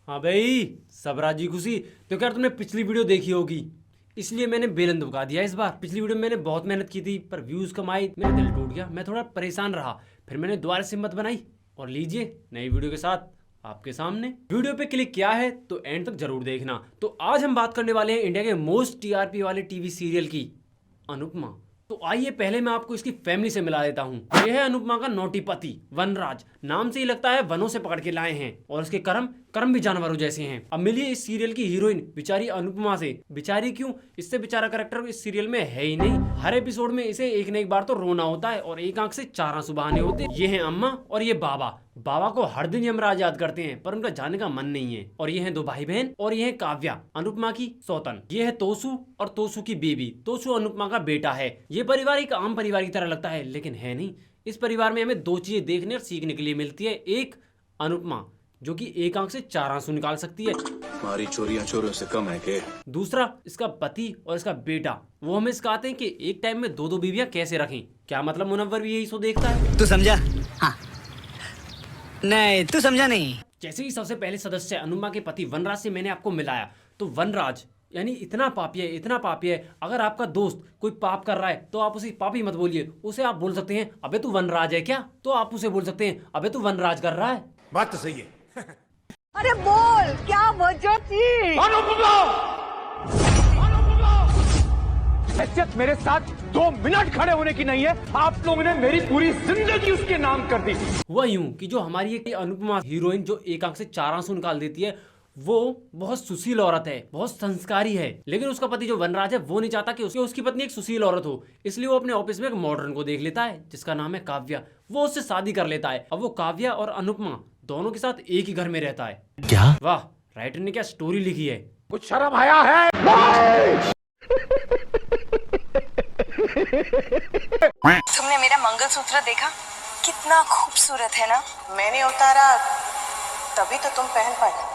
हाँ भाई, सब राजी खुशी। तो क्या तुमने पिछली वीडियो देखी होगी, इसलिए मैंने बेलन दुबका दिया इस बार। पिछली वीडियो में मैंने बहुत मेहनत की थी पर व्यूज कम आए, मेरा दिल टूट गया, मैं थोड़ा परेशान रहा। फिर मैंने दोबारा से हिम्मत बनाई और लीजिए नई वीडियो के साथ आपके सामने। वीडियो पे क्लिक किया है तो एंड तक जरूर देखना। तो आज हम बात करने वाले हैं इंडिया के मोस्ट टीआरपी वाले टीवी सीरियल की, अनुपमा। तो आइए पहले मैं आपको इसकी फैमिली से मिला देता हूँ। यह है अनुपमा का नौटी पति वनराज। नाम से ही लगता है वनों से पकड़ के लाए हैं और उसके कर्म कर्म भी जानवरों जैसे हैं। अब मिलिए इस सीरियल की हीरोइन बेचारी अनुपमा से। बेचारी क्यों, इससे बेचारा कैरेक्टर इस सीरियल में है ही नहीं। हर एपिसोड में इसे एक न एक बार तो रोना होता है और एक आंख से चार आंसू बहाने होते हैं। ये है अम्मा और ये बाबा। बाबा को हर दिन यमराज याद करते हैं पर उनका जाने का मन नहीं है। और ये हैं दो भाई बहन और ये है काव्या, अनुपमा की सौतन। ये है तोसू और तोसू की बेबी। तोसू अनुपमा का बेटा है। ये परिवार एक आम परिवार की तरह लगता है लेकिन है नहीं। इस परिवार में हमें दो चीजें देखने और सीखने के लिए मिलती है। एक, अनुपमा जो कि एक आंख से चार आंसू निकाल सकती है। हमारी चोरियां चोरों से कम है के? दूसरा, इसका पति और इसका बेटा वो हमें सिखाते हैं कि एक टाइम में दो दो बीवियां कैसे रखें। क्या मतलब, मुनव्वर भी यही सो देखता है। तू समझा? हाँ। नहीं, तू समझा नहीं। जैसे ही सबसे पहले सदस्य अनुपमा के पति वनराज से मैंने आपको मिलाया तो वनराज यानी इतना पापी है, इतना पापी है। अगर आपका दोस्त कोई पाप कर रहा है तो आप उसे पापी मत बोलिए, उसे आप बोल सकते हैं अबे तू वनराज है क्या। तो आप उसे बोल सकते हैं अबे तू वनराज कर रहा है। बात तो सही है। अरे बोल, क्या वजह थी? हैसियत मेरे साथ 2 मिनट खड़े होने की नहीं है। आप लोगों ने मेरी पूरी जिंदगी उसके नाम कर दी। हुआ यूं कि जो हमारी एक अनुपमा हीरोइन जो एक आंख से चार आंसू निकाल देती है वो बहुत सुशील औरत है, बहुत संस्कारी है। लेकिन उसका पति जो वनराज है वो नहीं चाहता कि उसकी पत्नी एक सुशील औरत हो। इसलिए वो अपने ऑफिस में एक मॉडर्न को देख लेता है जिसका नाम है काव्या। वो उससे शादी कर लेता है। अब वो काव्या और अनुपमा दोनों के साथ एक ही घर में रहता है। क्या? वाह, राइटर ने क्या स्टोरी लिखी है। कुछ शर्म आया है? तुमने मेरा मंगलसूत्र देखा? कितना खूबसूरत है ना? मैंने उतारा तभी तो तुम पहन पाए।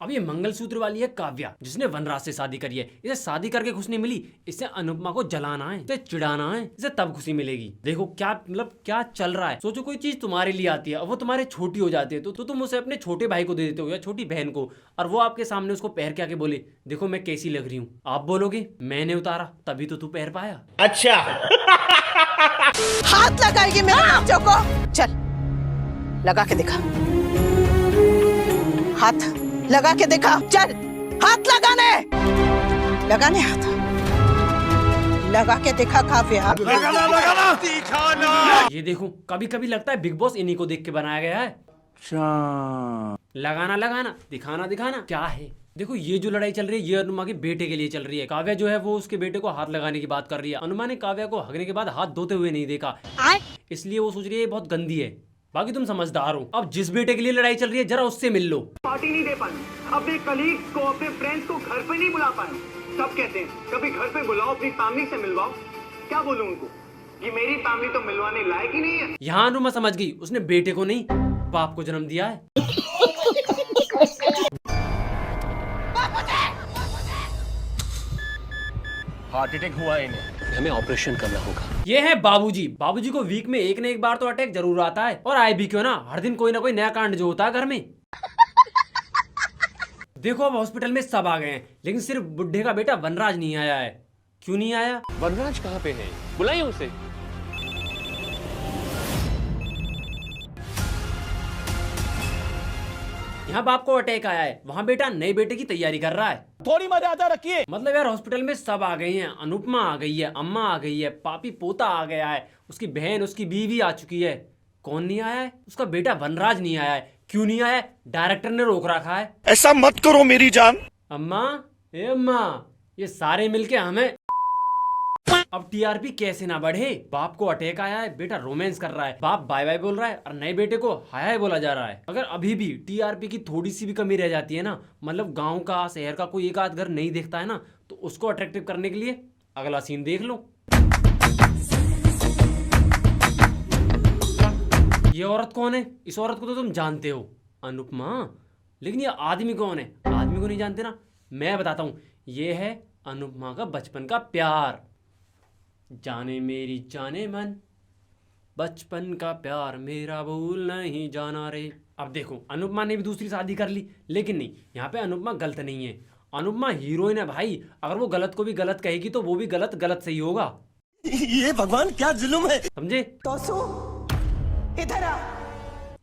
अब ये मंगलसूत्र वाली है काव्या जिसने वनराज से शादी करी है। इसे शादी करके खुशी नहीं मिली, इससे अनुपमा को जलाना है, इसे चिढ़ाना है, इसे तब खुशी मिलेगी। देखो क्या मतलब क्या चल रहा है। सोचो कोई चीज तुम्हारे लिए आती है और वो तुम्हारे छोटी हो जाती है तो तुम उसे अपने छोटे भाई को दे देते हो या छोटी बहन को, और वो आपके सामने उसको पहन के आके बोले देखो मैं कैसी लग रही हूँ। आप बोलोगे मैंने उतारा तभी तो तू पहन पाया। अच्छा। हाथ लगाएगी मेरे बच्चों को। चल लगा के दिखा, हाथ लगा के दिखा। चल हाथ लगाने हाथ लगा के दिखा काव्या। ये देखो कभी कभी लगता है बिग बॉस इन्हीं को देख के बनाया गया है। लगाना दिखाना क्या है। देखो ये जो लड़ाई चल रही है ये अनुमा के बेटे के लिए चल रही है। काव्या जो है वो उसके बेटे को हाथ लगाने की बात कर रही है। अनुमा ने काव्या को हगने के बाद हाथ धोते हुए नहीं देखा, इसलिए वो सोच रही है ये बहुत गंदी है। बाकी तुम समझदार हो। अब जिस बेटे के लिए लड़ाई चल रही है जरा उससे मिल लो। पार्टी नहीं दे पाए, अपने कलीग्स को अपने फ्रेंड्स को घर पे नहीं बुला पाए। सब कहते हैं कभी घर पे बुलाओ, अपनी फैमिली से मिलवाओ। क्या बोलूं उनको कि मेरी फैमिली तो मिलवाने लायक ही नहीं है। यहाँ अनुमा समझ गई, उसने बेटे को नहीं बाप को जन्म दिया है। हार्ट अटैक हुआ इन्हें, हमें ऑपरेशन करना होगा। ये है बाबूजी। बाबूजी को वीक में एक न एक बार तो अटैक जरूर आता है, और आए भी क्यों ना, हर दिन कोई ना कोई नया कांड जो होता है घर में। देखो अब हॉस्पिटल में सब आ गए हैं लेकिन सिर्फ बुढ़े का बेटा वनराज नहीं आया है। क्यों नहीं आया? वनराज कहाँ पे है? बुलाइए उसे। यहाँ बाप को अटैक आया है, वहाँ बेटा नए बेटे की तैयारी कर रहा है। थोड़ी मर्यादा रखिए। मतलब यार हॉस्पिटल में सब आ गए हैं। अनुपमा आ गई है, अम्मा आ गई है, पापी पोता आ गया है, उसकी बहन उसकी बीवी आ चुकी है। कौन नहीं आया है? उसका बेटा वनराज नहीं आया है। क्यों नहीं आया? डायरेक्टर ने रोक रखा है। ऐसा मत करो मेरी जान। अम्मा, ए अम्मा, ये सारे मिलके हमें। अब टीआरपी कैसे ना बढ़े। बाप को अटैक आया है, बेटा रोमांस कर रहा है, बाप बाय बाय बोल रहा है और नए बेटे को हाय हाय बोला जा रहा है। अगर अभी भी टीआरपी की थोड़ी सी भी कमी रह जाती है ना, मतलब गांव का शहर का कोई एक आध घर नहीं देखता है ना, तो उसको अट्रैक्टिव करने के लिए अगला सीन देख लो। ये औरत कौन है? इस औरत को तो तुम जानते हो, अनुपमा। लेकिन ये आदमी कौन है? आदमी को नहीं जानते ना, मैं बताता हूं। ये है अनुपमा का बचपन का प्यार। जाने मेरी जाने मन, बचपन का प्यार मेरा भूल नहीं जाना रे। अब देखो अनुपमा ने भी दूसरी शादी कर ली, लेकिन नहीं, यहाँ पे अनुपमा गलत नहीं है। अनुपमा हीरोइन है भाई, अगर वो गलत को भी गलत कहेगी तो वो भी गलत गलत सही होगा। ये भगवान क्या जुल्म है। समझे? तोसू इधर आ।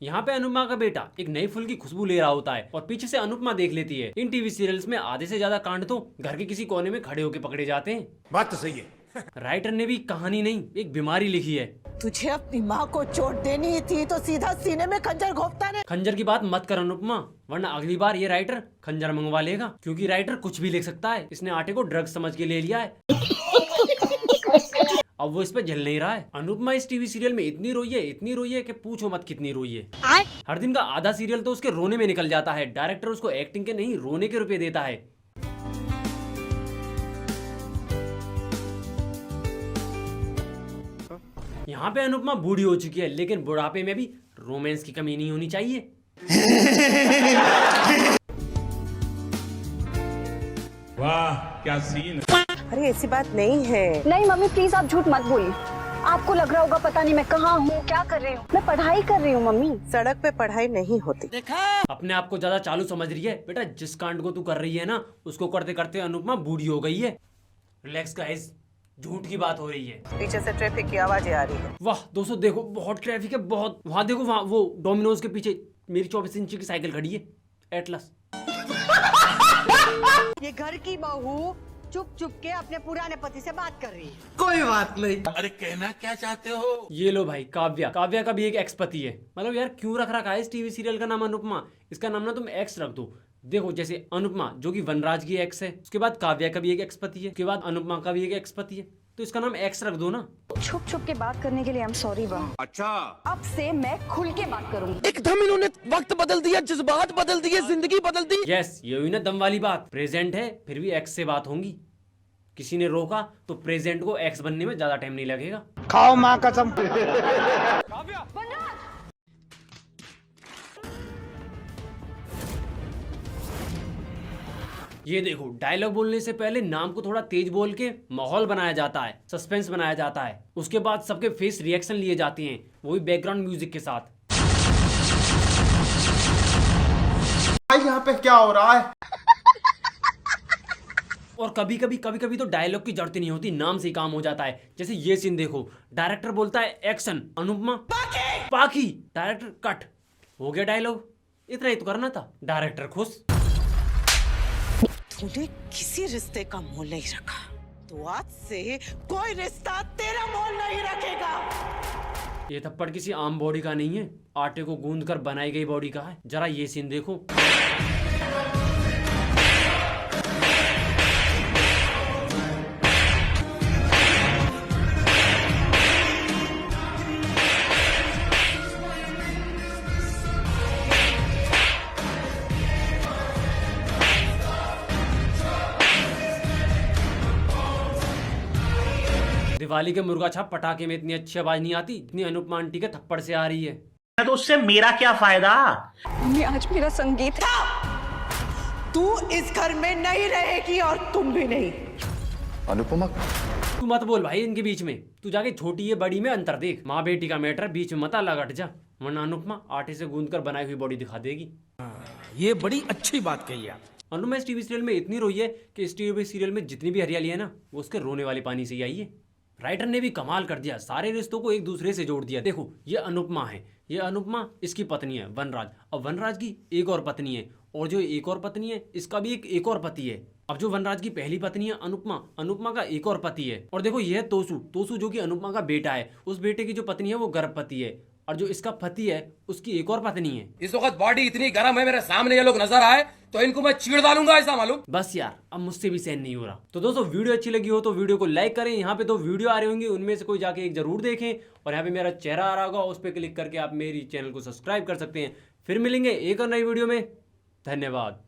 यहाँ पे अनुपमा का बेटा एक नई फूल की खुशबू ले रहा होता है और पीछे से अनुपमा देख लेती है। इन टीवी सीरियल्स में आधे से ज्यादा कांड तो घर के किसी कोने में खड़े होके पकड़े जाते हैं। बात तो सही है। राइटर ने भी कहानी नहीं, एक बीमारी लिखी है। तुझे अपनी माँ को चोट देनी थी तो सीधा सीने में खंजर घोंपता ने। खंजर की बात मत कर अनुपमा, वरना अगली बार ये राइटर खंजर मंगवा लेगा, क्योंकि राइटर कुछ भी लिख सकता है। इसने आटे को ड्रग समझ के ले लिया है। अब वो इस पे झेल नहीं रहा है। अनुपमा इस टीवी सीरियल में इतनी रोई है कि पूछो मत कितनी रोई है। हर दिन का आधा सीरियल तो उसके रोने में निकल जाता है। डायरेक्टर उसको एक्टिंग के नहीं रोने के रुपए देता है। यहाँ पे अनुपमा बूढ़ी हो चुकी है, लेकिन बुढ़ापे में भी रोमांस की कमी नहीं होनी चाहिए। वाह क्या सीन। अरे ऐसी बात नहीं है। नहीं मम्मी प्लीज आप झूठ मत बोलिए। आपको लग रहा होगा पता नहीं मैं कहाँ हूँ, क्या कर रही हूँ। मैं पढ़ाई कर रही हूँ मम्मी। सड़क पे पढ़ाई नहीं होती। अपने आप को ज्यादा चालू समझ रही है बेटा। जिस कांड को तू कर रही है ना, उसको करते करते अनुपमा बूढ़ी हो गई है। रिलैक्स गाइस, झूठ की बात हो रही है। पीछे से ट्रैफिक की आवाजें आ रही है। वाह दोस्तों देखो, बहुत ट्रैफिक है, बहुत। वहां देखो, वहां वो डोमिनोज के पीछे मेरी 24 इंच की साइकिल खड़ी है, एटलस। ये घर की बहू चुप चुप के अपने पुराने पति से बात कर रही है। कोई बात नहीं। अरे कहना क्या चाहते हो। ये लो भाई, काव्या का भी एक एक्स पति है। मतलब यार क्यों रख रखा है इस टीवी सीरियल का नाम अनुपमा। इसका नाम ना तुम एक्स रख दो। देखो जैसे अनुपमा जो कि वनराज की एक्स है, उसके बाद काव्या का भी एक एक्स पति है, उसके बाद अनुपमा का भी एक एक्स पति है, तो इसका नाम एक्स रख दो ना। छुप छुप के बात करने के लिए आई एम सॉरी बा। अच्छा अब से मैं खुल के बात करूंगी। एकदम इन्होंने वक्त बदल दिया, जज्बात बदल दिए, जिंदगी बदल दी। यस, ये हुई ना दम वाली बात। प्रेजेंट है फिर भी एक्स से बात होंगी। किसी ने रोका तो प्रेजेंट को एक्स बनने में ज्यादा टाइम नहीं लगेगा। खाओ माँ कसम। ये देखो, डायलॉग बोलने से पहले नाम को थोड़ा तेज बोल के माहौल बनाया जाता है, सस्पेंस बनाया जाता है। उसके बाद सबके फेस रिएक्शन लिए जाते हैं, वो भी बैकग्राउंड म्यूजिक के साथ। यहाँ पे क्या हो रहा है? और कभी कभी तो डायलॉग की जरूरत नहीं होती, नाम से ही काम हो जाता है। जैसे ये सीन देखो, डायरेक्टर बोलता है एक्शन, अनुपमा पाकी, डायरेक्टर कट, हो गया डायलॉग। इतना ही तो करना था, डायरेक्टर खुश। तूने किसी रिश्ते का मोल नहीं रखा, तो आज से कोई रिश्ता तेरा मोल नहीं रखेगा। ये थप्पड़ किसी आम बॉडी का नहीं है, आटे को गूंद कर बनाई गई बॉडी का है। जरा ये सीन देखो। दिवाली के मुर्गा छाप पटाखे में इतनी अच्छी आवाज नहीं आती इतनी अनुपमा आंटी के थप्पड़ से आ रही है। तो उससे मेरा क्या फायदा? मम्मी आज मेरा संगीत है। तू इस घर में नहीं रहेगी और तुम भी नहीं। अनुपमा तू मत बोल भाई इनके बीच में। तू जाके छोटी है बड़ी में अंतर देख। माँ बेटी का मैटर बीच में मत लगा, हट जा, वरना अनुपमा आटे से गूंद कर बनाई हुई बॉडी दिखा देगी। ये बड़ी अच्छी बात कही आप। अनुपमा इस टीवी सीरियल में इतनी रोई है कि इस टीवी सीरियल में जितनी भी हरियाली है ना, वो उसके रोने वाले पानी से ही आई है। राइटर ने भी कमाल कर दिया, सारे रिश्तों को एक दूसरे से जोड़ दिया। देखो ये अनुपमा है, ये अनुपमा इसकी पत्नी है वनराज, अब वनराज की एक और पत्नी है, और जो एक और पत्नी है इसका भी एक और पति है। अब जो वनराज की पहली पत्नी है अनुपमा, अनुपमा का एक और पति है। और देखो ये है तोसू जो कि अनुपमा का बेटा है, उस बेटे की जो पत्नी है वो गर्भवती है, और जो इसका पति है उसकी एक और पत्नी है। इस वक्त बॉडी इतनी गर्म है, मेरे सामने ये लोग नजर आए तो इनको मैं चीड़ डालूंगा, ऐसा मालूम। बस यार अब मुझसे भी सहन नहीं हो रहा। तो दोस्तों वीडियो अच्छी लगी हो तो वीडियो को लाइक करें। यहाँ पे 2 वीडियो आ रही होंगी, उनमें से कोई जाके एक जरूर देखें, और यहाँ पे मेरा चेहरा आ रहा होगा, उस पर क्लिक करके आप मेरी चैनल को सब्सक्राइब कर सकते हैं। फिर मिलेंगे एक और नई वीडियो में। धन्यवाद।